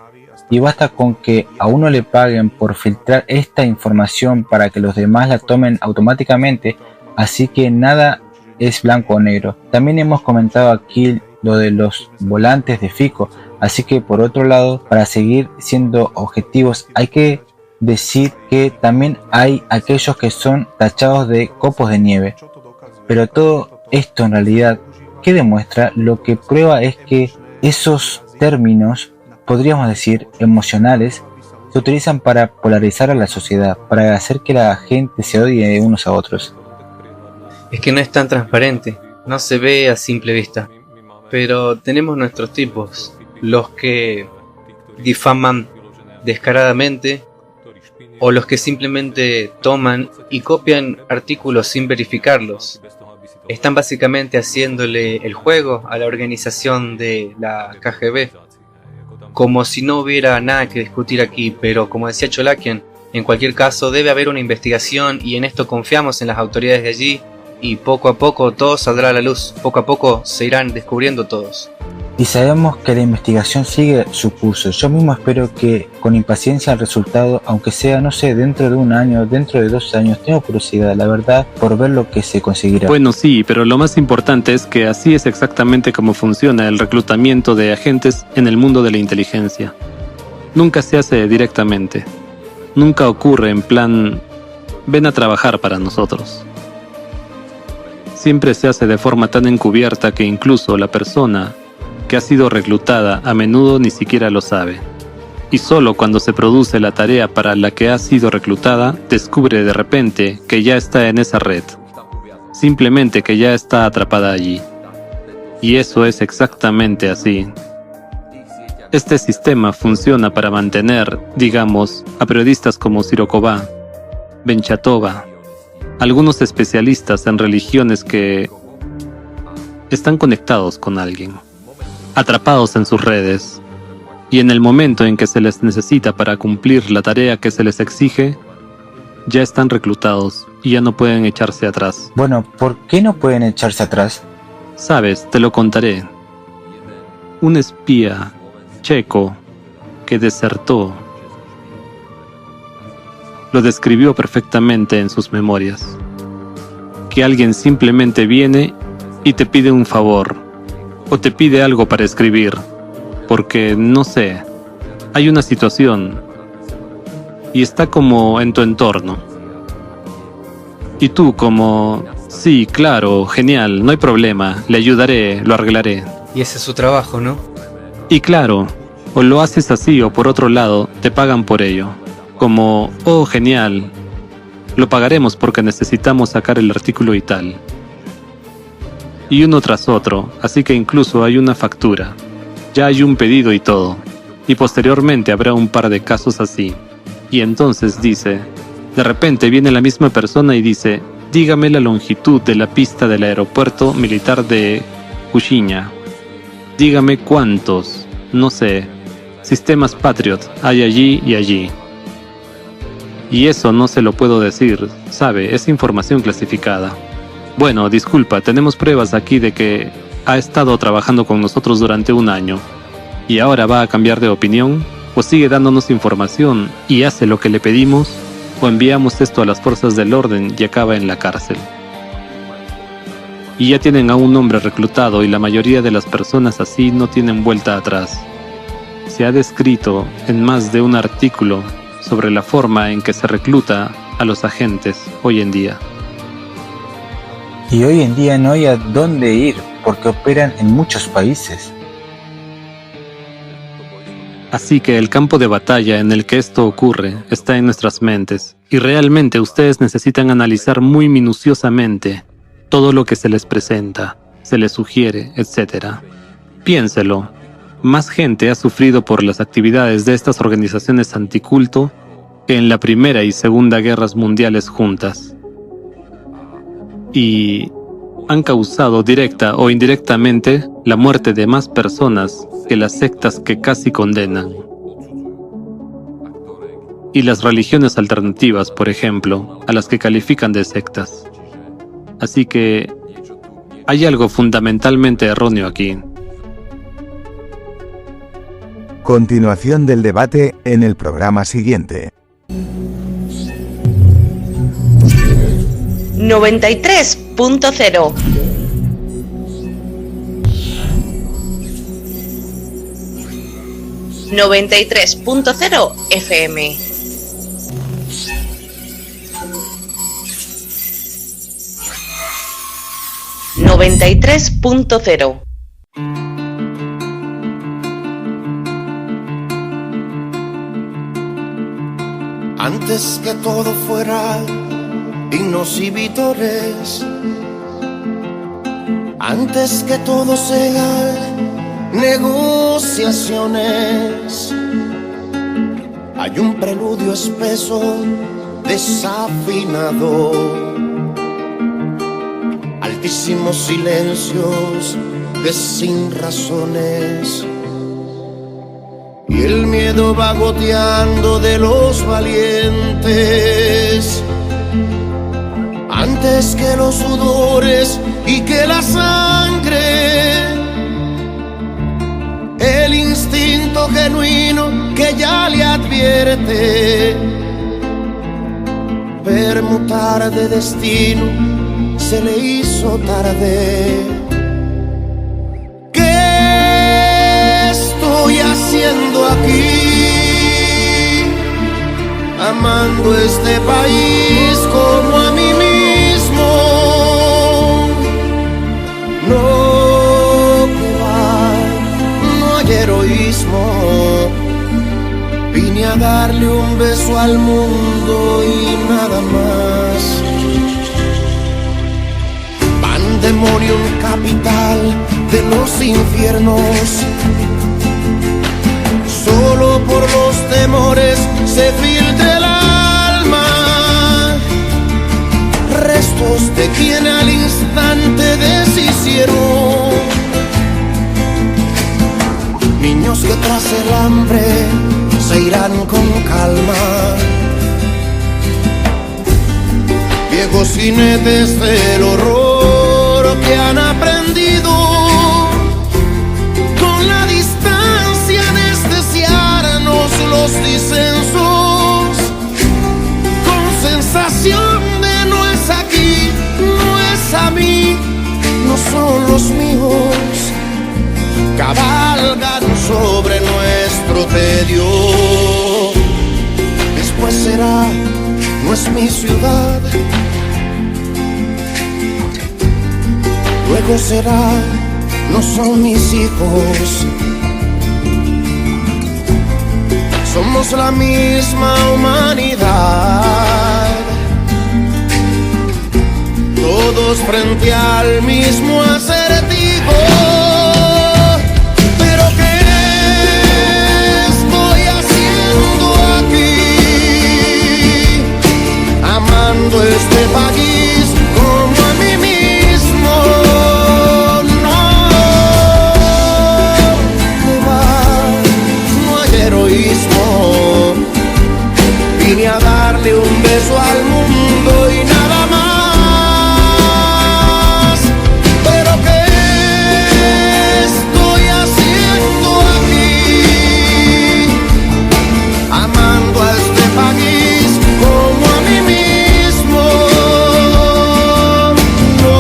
y basta con que a uno le paguen por filtrar esta información para que los demás la tomen automáticamente, así que nada es blanco o negro. También hemos comentado aquí lo de los volantes de Fico, Así que por otro lado, para seguir siendo objetivos, hay que decir que también hay aquellos que son tachados de copos de nieve. Pero todo esto en realidad, ¿qué demuestra? Lo que prueba es que esos términos, podríamos decir, emocionales, se utilizan para polarizar a la sociedad, para hacer que la gente se odie unos a otros. Es que no es tan transparente, no se ve a simple vista. Pero tenemos nuestros tipos, los que difaman descaradamente o los que simplemente toman y copian artículos sin verificarlos. Están básicamente haciéndole el juego a la organización de la KGB, como si no hubiera nada que discutir aquí, pero como decía Cholakian, en cualquier caso debe haber una investigación y en esto confiamos en las autoridades de allí y poco a poco todo saldrá a la luz, poco a poco se irán descubriendo todos. Y sabemos que la investigación sigue su curso. Yo mismo espero que con impaciencia el resultado, aunque sea, no sé, dentro de un año, dentro de 2 años, tengo curiosidad, la verdad, por ver lo que se conseguirá. Bueno, sí, pero lo más importante es que así es exactamente como funciona el reclutamiento de agentes en el mundo de la inteligencia. Nunca se hace directamente. Nunca ocurre en plan, ven a trabajar para nosotros. Siempre se hace de forma tan encubierta que incluso la persona que ha sido reclutada a menudo ni siquiera lo sabe. Y solo cuando se produce la tarea para la que ha sido reclutada, descubre de repente que ya está en esa red. Simplemente que ya está atrapada allí. Y eso es exactamente así. Este sistema funciona para mantener, digamos, a periodistas como Sirokova, Benchatova, algunos especialistas en religiones que están conectados con alguien, atrapados en sus redes, y en el momento en que se les necesita para cumplir la tarea que se les exige, ya están reclutados y ya no pueden echarse atrás. Bueno, ¿por qué no pueden echarse atrás? Sabes, te lo contaré. Un espía checo que desertó lo describió perfectamente en sus memorias. Que alguien simplemente viene y te pide un favor, o te pide algo para escribir, porque, no sé, hay una situación, y está como en tu entorno. Y tú como, sí, claro, genial, no hay problema, le ayudaré, lo arreglaré. Y ese es su trabajo, ¿no? Y claro, o lo haces así o por otro lado, te pagan por ello. Como, oh genial, lo pagaremos porque necesitamos sacar el artículo y tal. Y uno tras otro, así que incluso hay una factura. Ya hay un pedido y todo. Y posteriormente habrá un par de casos así. Y entonces dice, de repente viene la misma persona y dice, dígame la longitud de la pista del aeropuerto militar de Kushinya. Dígame cuántos, no sé, sistemas Patriot hay allí y allí. Y eso no se lo puedo decir, sabe, es información clasificada. Bueno, disculpa, tenemos pruebas aquí de que ha estado trabajando con nosotros durante 1 año. ¿Y ahora va a cambiar de opinión? ¿O sigue dándonos información y hace lo que le pedimos? ¿O enviamos esto a las fuerzas del orden y acaba en la cárcel? Y ya tienen a un hombre reclutado y la mayoría de las personas así no tienen vuelta atrás. Se ha descrito en más de un artículo sobre la forma en que se recluta a los agentes hoy en día. Y hoy en día no hay a dónde ir, porque operan en muchos países. Así que el campo de batalla en el que esto ocurre está en nuestras mentes, y realmente ustedes necesitan analizar muy minuciosamente todo lo que se les presenta, se les sugiere, etc. Piénselo. Más gente ha sufrido por las actividades de estas organizaciones anticulto que en la Primera y Segunda Guerras Mundiales juntas. Y han causado directa o indirectamente la muerte de más personas que las sectas que casi condenan. Y las religiones alternativas, por ejemplo, a las que califican de sectas. Así que hay algo fundamentalmente erróneo aquí. Continuación del debate en el programa siguiente. 93.0. 93.0 FM. ...93.0. Antes que todo fuera himnos y vítores, antes que todo sea negociaciones, hay un preludio espeso, desafinado, altísimos silencios de sin razones, y el miedo va goteando de los valientes, antes que los sudores y que la sangre, el instinto genuino que ya le advierte, permutar de destino se le hizo tarde. ¿Qué estoy haciendo aquí? Amando este país como a mí mismo. No, que va, no hay heroísmo. Vine a darle un beso al mundo y nada más. Pandemonium capital de los infiernos, solo por los temores se filtra el alma, restos de quien al instante deshicieron, niños que tras el hambre se irán con calma, viejos jinetes del horror que han aprendido con la distancia anestesiarnos los disensos, con sensación de no es aquí, no es a mí, no son los míos, cabalgan sobre nuestro tedio. Después será, no es mi ciudad, luego será, no son mis hijos. Somos la misma humanidad, todos frente al mismo acertijo. Pero ¿qué estoy haciendo aquí? Amando este país como a mí mismo. No, no hay heroísmo. Vine a darle un beso al mundo y nada más. Pero ¿qué estoy haciendo aquí? Amando a este país como a mí mismo. No,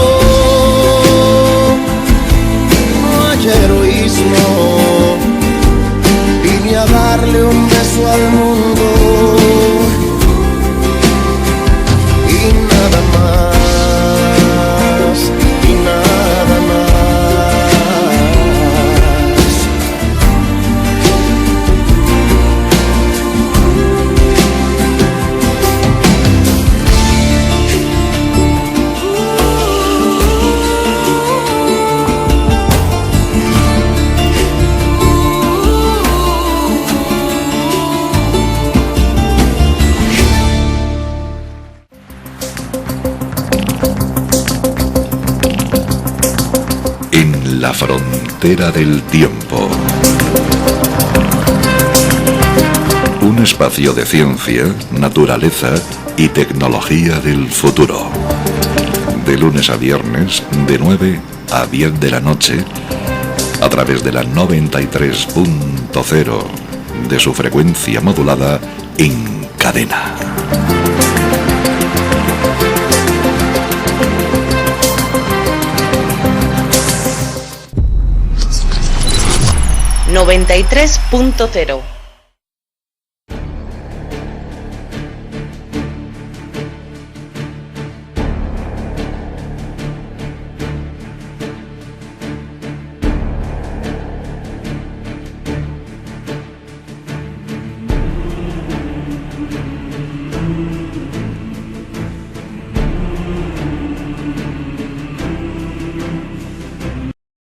no hay heroísmo. Vine a darle un beso al mundo y nada más, y nada más. En la frontera del tiempo. Un espacio de ciencia, naturaleza y tecnología del futuro. De lunes a viernes, de 9 a 10 de la noche, a través de la 93.0 de su frecuencia modulada en cadena. 93.0.